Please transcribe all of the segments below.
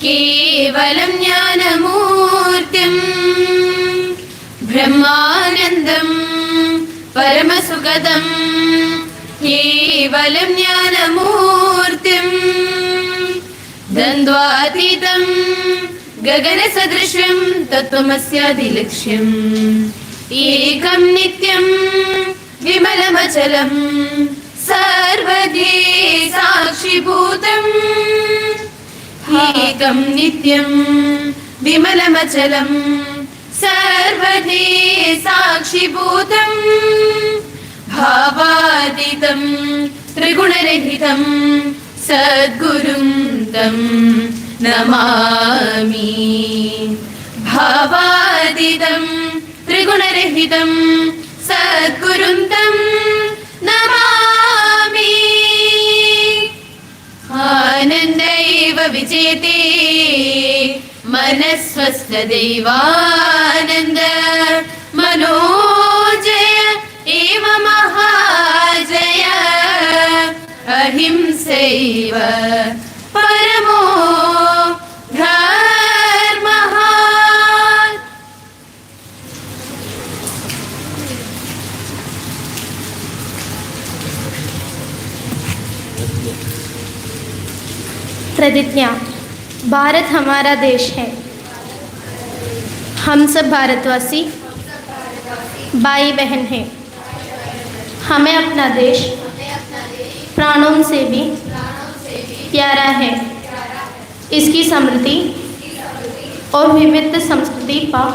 केवलं ज्ञानमूर्तिं ब्रह्मानन्दं परमसुखदं केवलं ज्ञानमूर्तिं द्वन्द्वातीतं गगनसदृशं तत्त्वमस्यादिलक्ष्यम् एकं नित्यं विमलमचलं सर्वधी साक्षिभूतम् एकं नित्यं विमलमचलं सर्वधी साक्षिभूतम् भावातीतं त्रिगुणरहितं सद्गुरुं तं नमामि भावातीतं त्रिगुणरहितं सद्गुरुं तं नमामि आनन्दैव विजेते मनस्वस्थदैवानन्द मनोजय एव महाजय अहिंसैव परमो धर्मः. प्रतिज्ञा. भारत हमारा देश है. हम सब भारतवासी भाई बहन हैं. हमें अपना देश प्राणों से भी प्यारा है. इसकी समृद्धि और विविध संस्कृति पर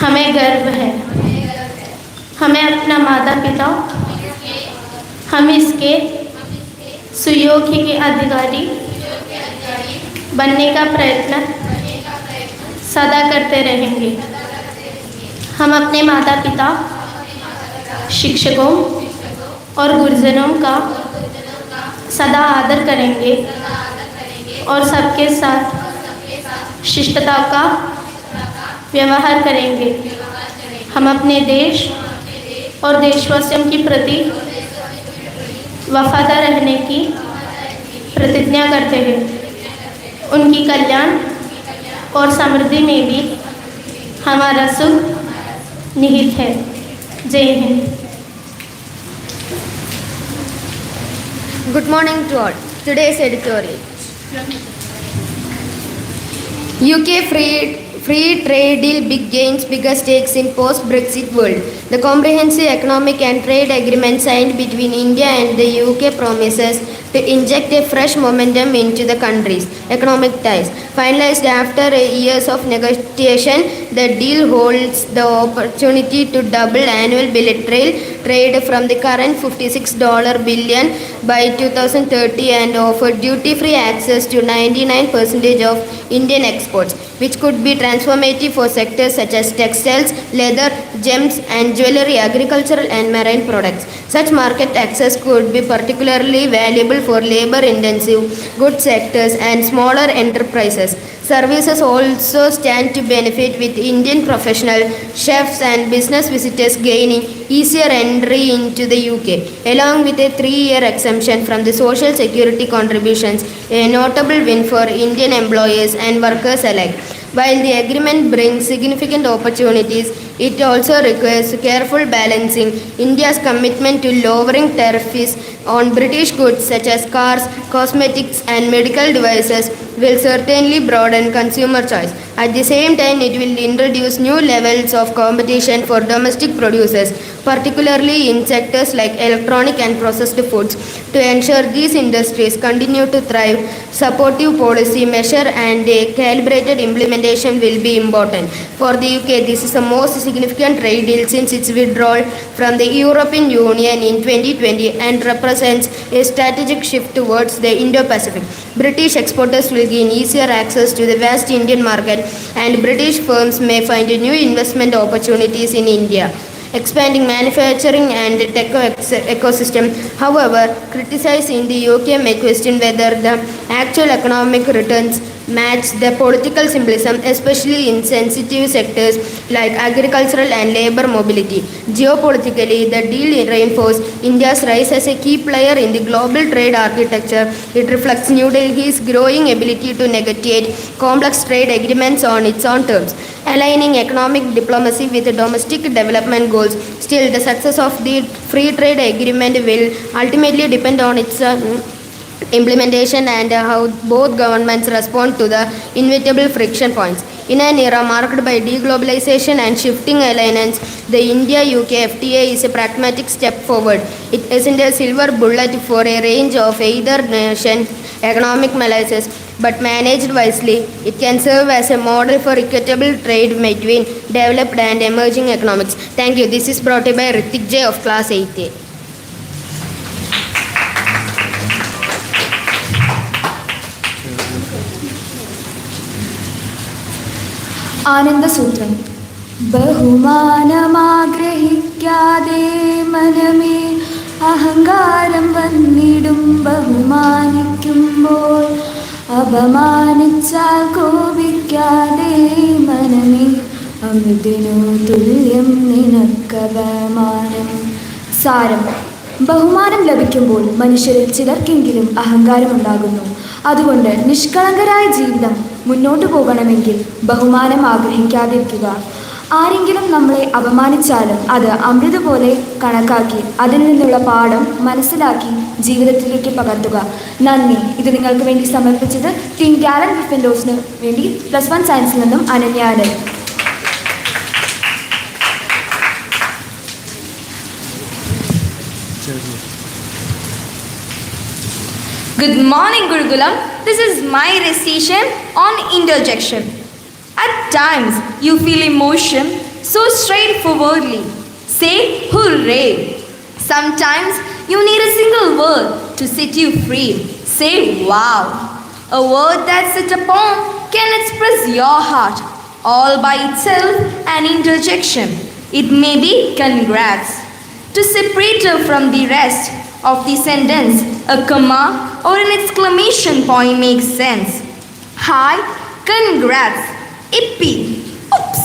हमें गर्व है. हमें अपना माता पिता हम इसके सुयोग्य के अधिकारी बनने का प्रयत्न सदा करते रहेंगे. हम अपने माता पिता, शिक्षकों और गुरुजनों का सदा आदर करेंगे और सबके साथ शिष्टता का व्यवहार करेंगे. हम अपने देश और देशवासियों के प्रति वफादार रहने की प्रतिज्ञा करते हैं. उनकी कल्याण और समृद्धि में भी हमारा सुख निहित है. जय Hind. Good morning to all. Today's editorial. UK free trade deal, big gains, bigger stakes in post-Brexit world. The comprehensive economic and trade agreement signed between India and the UK promises to inject a fresh momentum into the country's economic ties. Finalized after years of negotiation, the deal holds the opportunity to double annual bilateral trade from the current $56 billion by 2030 and offer duty-free access to 99% of Indian exports, which could be transformative for sectors such as textiles, leather, gems and jewelry, agricultural and marine products. Such market access could be particularly valuable for labor-intensive goods sectors and smaller enterprises. Services also stand to benefit, with Indian professional chefs and business visitors gaining easier entry into the UK, along with a 3-year exemption from the social security contributions, a notable win for Indian employers and workers alike. While the agreement brings significant opportunities, it also requires careful balancing. India's commitment to lowering tariffs on British goods such as cars, cosmetics and medical devices will certainly broaden consumer choice. At the same time, it will introduce new levels of competition for domestic producers, particularly in sectors like electronic and processed foods. To ensure these industries continue to thrive, supportive policy measure and a calibrated implementation will be important. For the UK, this is the most significant trade deal since its withdrawal from the European Union in 2020 and represents a strategic shift towards the Indo-Pacific. British exporters will gain easier access to the vast Indian market, and British firms may find new investment opportunities in India, expanding manufacturing and tech ecosystem. However, critics in the UK may question whether the actual economic returns match the political symbolism, especially in sensitive sectors like agricultural and labor mobility. Geopolitically, the deal reinforced India's rise as a key player in the global trade architecture. It reflects New Delhi's growing ability to negotiate complex trade agreements on its own terms, aligning economic diplomacy with domestic development goals. Still, the success of the free trade agreement will ultimately depend on its implementation and how both governments respond to the inevitable friction points. In an era marked by deglobalization and shifting alliances, the India-UK FTA is a pragmatic step forward. It isn't a silver bullet for a range of either nation economic malaise, but managed wisely, it can serve as a model for equitable trade between developed and emerging economics. Thank you. This is brought to you by Ritik J of Class 8A. ആനന്ദസൂത്രം. ബഹുമാനമാഗ്രഹിക്കാതെ മനമേ അഹങ്കാരം വന്നിടും. ബഹുമാനിക്കുമ്പോൾ അപമാനിച്ചാൽ കോപിക്കാതെ മനമേ അമൃതിനു തുല്യം നിനക്കപമാനം. സാരം: ബഹുമാനം ലഭിക്കുമ്പോൾ മനുഷ്യരിൽ ചിലർക്കെങ്കിലും അഹങ്കാരമുണ്ടാകുന്നു. അതുകൊണ്ട് നിഷ്കളങ്കരായ ജീവിതം മുന്നോട്ടു പോകണമെങ്കിൽ ബഹുമാനം ആഗ്രഹിക്കാതിരിക്കുക. ആരെങ്കിലും നമ്മളെ അപമാനിച്ചാലും അത് അമൃത പോലെ കണക്കാക്കി അതിൽ നിന്നുള്ള പാഠം മനസ്സിലാക്കി ജീവിതത്തിലേക്ക് പകർത്തുക. നന്ദി. ഇത് നിങ്ങൾക്ക് വേണ്ടി സമർപ്പിച്ചത് ടീം ഗാലൻ ഗ്രിഫിൻഡോസിന് വേണ്ടി +1 സയൻസിൽ നിന്നും അനന്യാനൻ. Good morning, Gurukulam. This is my recitation on interjection. At times, you feel emotion so straightforwardly. Say hooray. Sometimes, you need a single word to set you free. Say wow. A word that set upon can express your heart. All by itself, an interjection. It may be congrats. To separate her from the rest of the sentence, a comma or an exclamation point makes sense. Hi, congrats, ippy, oops,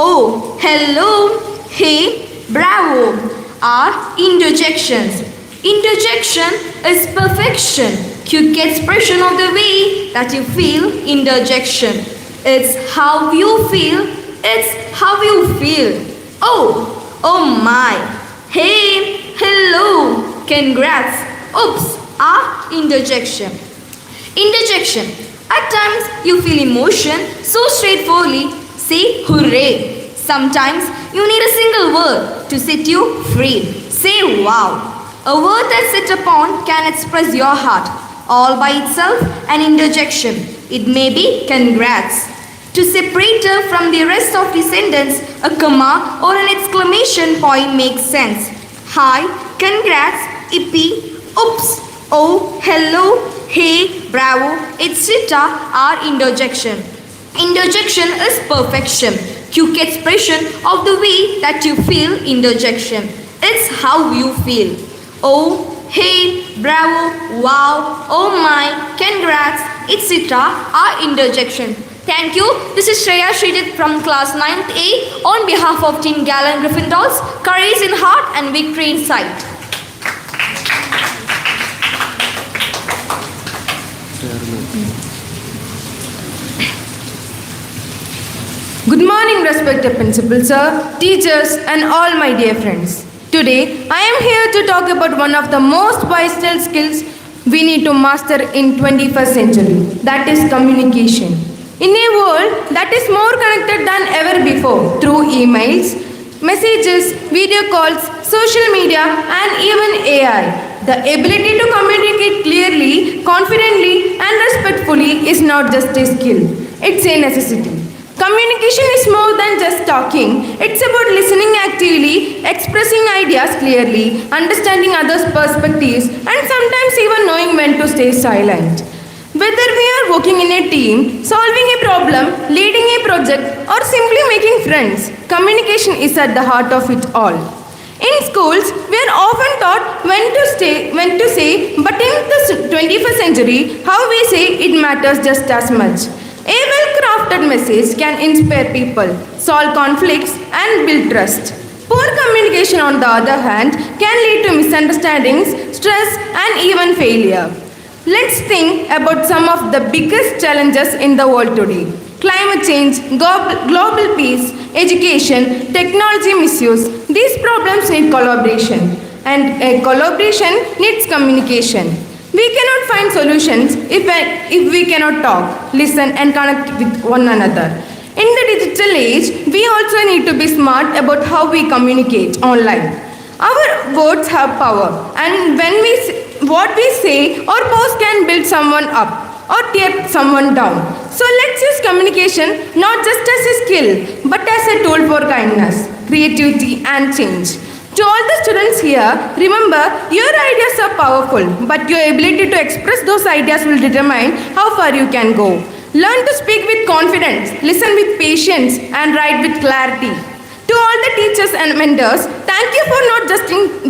oh, hello, hey, bravo are interjections. Interjection is perfection, quick expression of the way that you feel. Interjection. It's how you feel, it's how you feel. Oh, oh my, hey, hello, congrats, oops are interjection. Interjection. At times you feel emotion so straightforwardly. Say hooray. Sometimes you need a single word to set you free. Say wow. A word that set upon can express your heart. All by itself an interjection. It may be congrats. To separate her from the rest of the sentence, a comma or an exclamation point makes sense. Hi, congrats, ippy, oops, oh, hello, hey, bravo, etc. are interjection. Interjection is perfection, quick expression of the way that you feel. Interjection. It's how you feel. Oh, hey, bravo, wow, oh my, congrats, etc. are interjection. Thank you. This is Shreya Sridhar from class 9th A on behalf of Team Gallant Gryffindors. Courage in heart and victory in sight. Good morning, respected principal sir, teachers and all my dear friends. Today, I am here to talk about one of the most vital skills we need to master in 21st century, that is communication. In a world that is more connected than ever before through emails, messages, video calls, social media and even AI, the ability to communicate clearly, confidently and respectfully is not just a skill, it's a necessity. Communication is more than just talking. It's about listening actively, expressing ideas clearly, understanding others' perspectives, and sometimes even knowing when to stay silent. Whether we are working in a team, solving a problem, leading a project, or simply making friends, communication is at the heart of it all. In schools, we are often taught when to say, but in the 21st century, how we say it matters just as much. A well-crafted message can inspire people, solve conflicts, and build trust. Poor communication, on the other hand, can lead to misunderstandings, stress, and even failure. Let's think about some of the biggest challenges in the world today. Climate change, global peace, education, technology misuse. These problems need collaboration, and collaboration needs communication. We cannot find solutions if we cannot talk, listen, and connect with one another. In the digital age, we also need to be smart about how we communicate online. Our words have power, and what we say or post can build someone up or tear someone down. So let's use communication not just as a skill, but as a tool for kindness, creativity, and change. To all the students here, remember, your ideas are powerful, but your ability to express those ideas will determine how far you can go. Learn to speak with confidence, listen with patience, and write with clarity. To all the teachers and mentors, thank you for not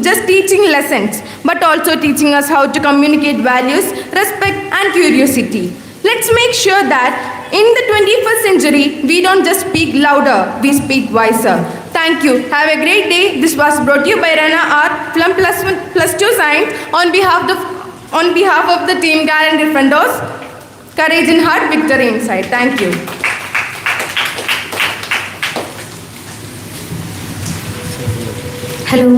just teaching lessons, but also teaching us how to communicate values, respect, and curiosity. Let's make sure that in the 21st century, we don't just speak louder, we speak wiser. Thank you. Have a great day. This was brought to you by Rana Art from +2 Science on behalf of the team Gallant Defenders. Courage in heart, victory inside. Thank you. Hello.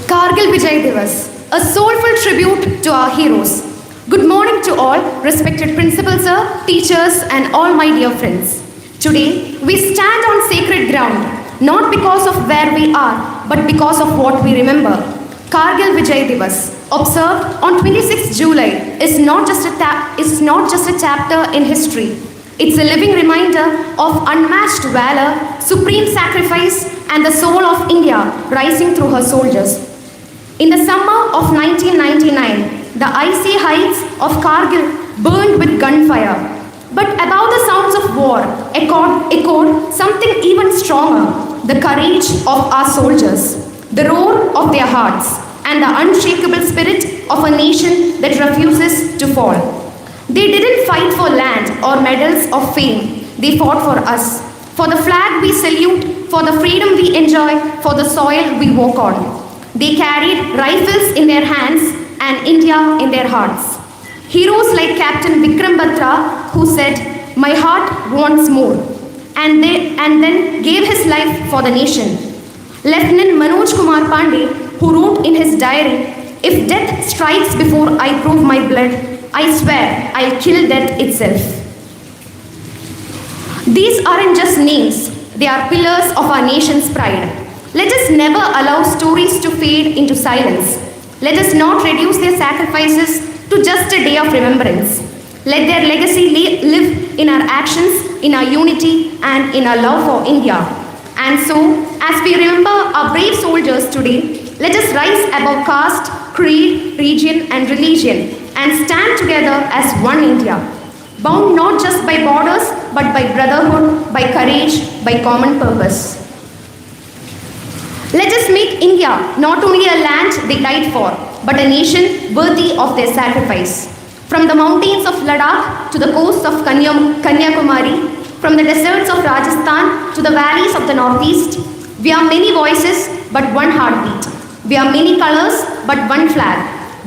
Kargil Vijay Diwas, a soulful tribute to our heroes. Good morning to all, respected principal sir, teachers, and all my dear friends. Today, we stand on sacred ground, not because of where we are, but because of what we remember. Kargil Vijay Diwas, observed on 26th July, is not just a chapter in history. It's a living reminder of unmatched valor, supreme sacrifice, and the soul of India rising through her soldiers. In the summer of 1999, the icy heights of Kargil burned with gunfire. But above the sounds of war echoed something even stronger, the courage of our soldiers, the roar of their hearts, and the unshakable spirit of a nation that refuses to fall. They didn't fight for land or medals of fame. They fought for us, for the flag we salute, for the freedom we enjoy, for the soil we walk on. They carried rifles in their hands and India in their hearts. Heroes like Captain Vikram Batra, who said, "My heart wants more," and then gave his life for the nation. Lieutenant Manoj Kumar Pandey, who wrote in his diary, "If death strikes before I prove my blood, I swear I'll kill death itself." These aren't just names, they are pillars of our nation's pride. Let us never allow stories to fade into silence. Let us not reduce their sacrifices to just a day of remembrance. Let their legacy live in our actions, in our unity, and in our love for India. And so, as we remember our brave soldiers today, let us rise above caste, creed, region, and religion, and stand together as one India, bound not just by borders, but by brotherhood, by courage, by common purpose. Let us make India not only a land they died for, but a nation worthy of their sacrifice. From the mountains of Ladakh to the coasts of Kanyakumari, from the deserts of Rajasthan to the valleys of the Northeast, we are many voices, but one heartbeat. We are many colors, but one flag.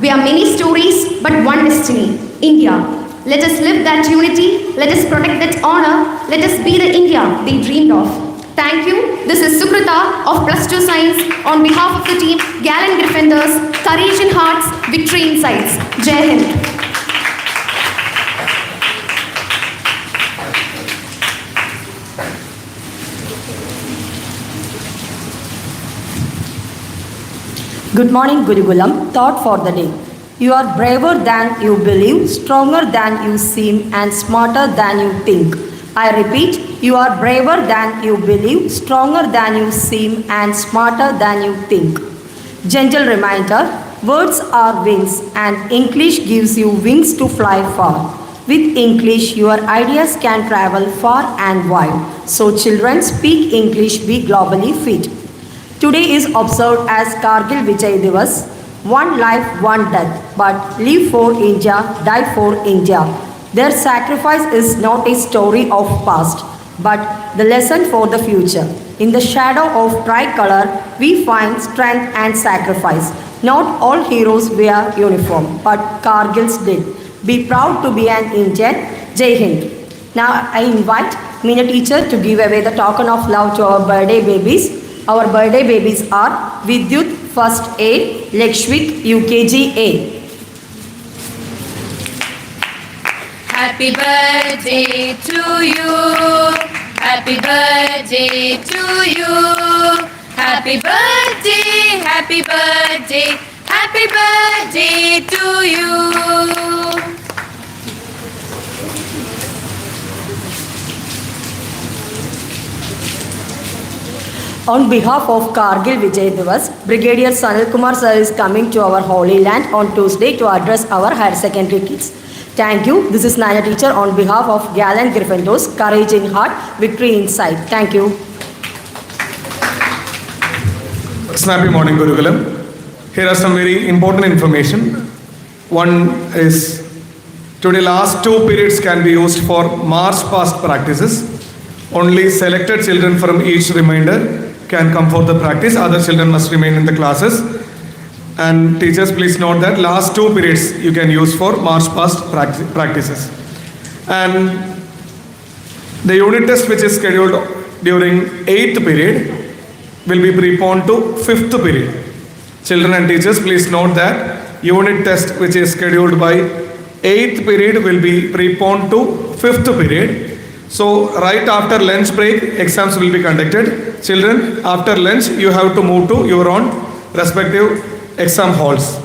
We are many stories, but one destiny, India. Let us live that unity, let us protect that honor, let us be the India they dreamed of. Thank you. This is Sukrita of +2 Science on behalf of the team Gallant Defenders, Courage in Hearts, Victory in Sights. Jai Hind. Good morning, Gurukulam. Thought for the day. You are braver than you believe, stronger than you seem, and smarter than you think. I repeat, you are braver than you believe, stronger than you seem, and smarter than you think. Gentle reminder, words are wings, and English gives you wings to fly far. With English, your ideas can travel far and wide. So children, speak English, be globally fit. Today is observed as Kargil Vijay Diwas. One life, one death, but live for India, die for India. Their sacrifice is not a story of past, but the lesson for the future. In the shadow of tricolor, we find strength and sacrifice. Not all heroes wear uniform, but Kargils did. Be proud to be an Indian. Jai Hind. Now I invite Meena teacher to give away the token of love to our birthday babies. Our birthday babies are Vidyut First A, Lakshvik UKG A. Happy birthday to you. Happy birthday to you. Happy birthday, happy birthday, happy birthday to you. On behalf of Kargil Vijay Diwas, Brigadier Sanil Kumar sir is coming to our holy land on Tuesday to address our higher secondary kids. Thank you. This is Naya teacher on behalf of Gallant Gryffindors, Courage in Heart, Victory in Sight. Thank you. Snappy morning, Gurukulam. Here are some very important information. One is today last 2 periods can be used for march past practices. Only selected children from each remainder can come for the practice. Other children must remain in the classes. And teachers, please note that last 2 periods you can use for march past practices. And the unit test which is scheduled during 8th period will be preponed to 5th period. Children and teachers, please note that unit test which is scheduled by 8th period will be preponed to 5th period. So right after lunch break, exams will be conducted. Children, after lunch, you have to move to your own respective exam halls.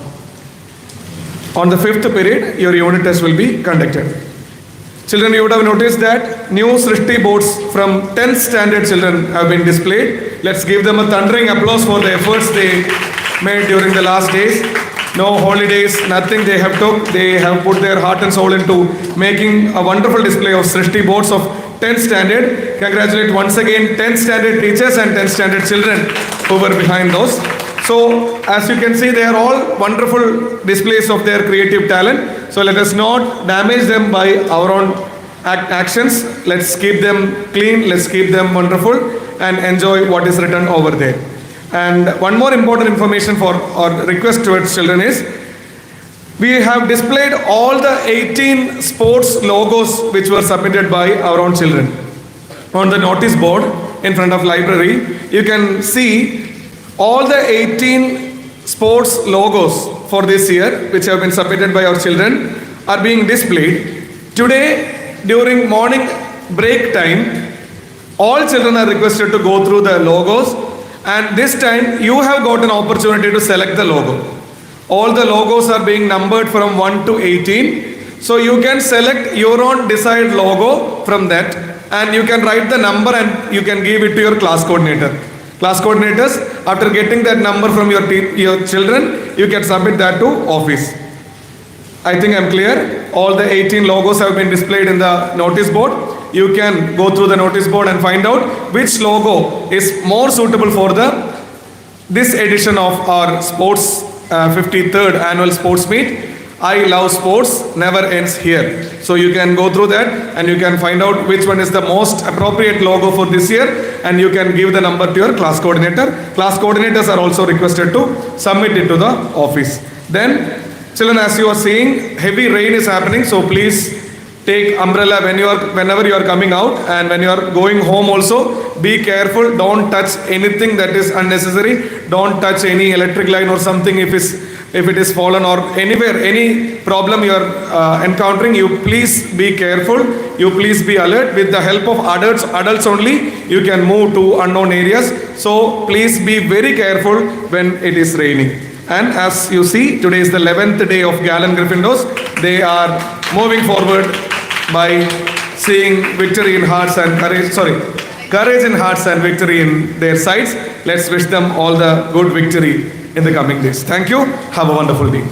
On the 5th period, your unit test will be conducted. Children, you would have noticed that new Srishti boards from 10th standard children have been displayed. Let's give them a thundering applause for the efforts they made during the last days. No holidays, nothing they have took. They have put their heart and soul into making a wonderful display of Srishti boards of 10th standard. Congratulate once again 10th standard teachers and 10th standard children who were behind those. So as you can see, they are all wonderful displays of their creative talent. So let us not damage them by our own actions. Let's keep them clean, let's keep them wonderful and enjoy what is written over there. And one more important information for our request towards children is, we have displayed all the 18 sports logos which were submitted by our own children. On the notice board in front of library, you can see all the 18 sports logos for this year which have been submitted by our children are being displayed. Today, during morning break time, all children are requested to go through the logos. And this time you have got an opportunity to select the logo. All the logos are being numbered from 1 to 18. So you can select your own desired logo from that and you can write the number and you can give it to your class coordinator. Class coordinators, after getting that number from your children, you can submit that to office. I think I'm clear. All the 18 logos have been displayed in the notice board. You can go through the notice board and find out which logo is more suitable for this edition of our sports 53rd annual sports meet. I love sports, never ends here. So you can go through that and you can find out which one is the most appropriate logo for this year and you can give the number to your class coordinator. Class coordinators are also requested to submit it to the office. Then children, as you are seeing, heavy rain is happening, so please take umbrella whenever you are coming out, and when you are going home also, be careful. Don't touch anything that is unnecessary. Don't touch any electric line or something if it is fallen or anywhere, any problem you are encountering. You please be careful. You please be alert. With the help of adults only, you can move to unknown areas. So please be very careful when it is raining. And as you see, today is the 11th day of Gallant Gryffindors. They are moving forward by seeing victory in hearts and courage in hearts and victory in their sides. Let's wish them all the good victory in the coming days. Thank you. Have a wonderful day.